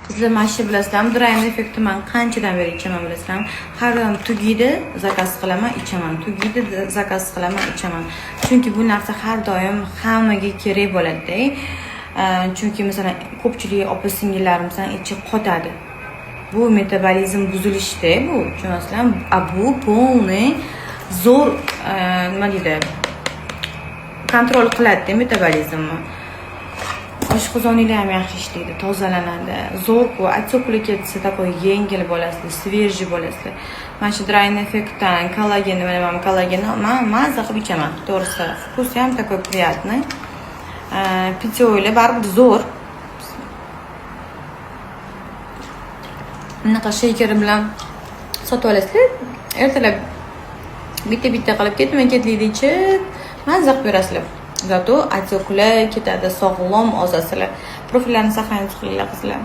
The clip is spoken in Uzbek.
Qizlar mana shu bilasizlarmi, Drain effektni men qanchadan beri ichaman bilasizlarmi? Har doim tugaydi, zakaz qilaman, ichaman. Tugaydi, zakaz qilaman, ichaman. Chunki bu narsa har doim hammaga kerak bo'ladi-da. Chunki masalan, ko'pchilik opa-singillarimizdan ichi qotadi. Bu metabolizm buzilishda bu, tushunasizlarmi? Bu полный zo'r nima deydi? Kontrol qiladi metabolizmni. Oshqozoninglar ham yaxshi ishlaydi, tozalanadi. Zo'r ku, отеклый ketsa такой yengil bo'lasizlar, свежий bo'lasizlar. Mana shu Drain effektdan kollagen, nima kollagenni men maza qilib ichaman. To'g'risi, vkusi ham такой приятный. Pityoylar baribir zo'r. Bunaqa shekeri bilan sotib olasizlar. Ertalab bitta qilib ketma-ketlikda ichib, maza qilib berasizlar. Zato отеклар ketadi, sog'lom ozasizlar. Profillarni saqlanib qilinglar qizlar.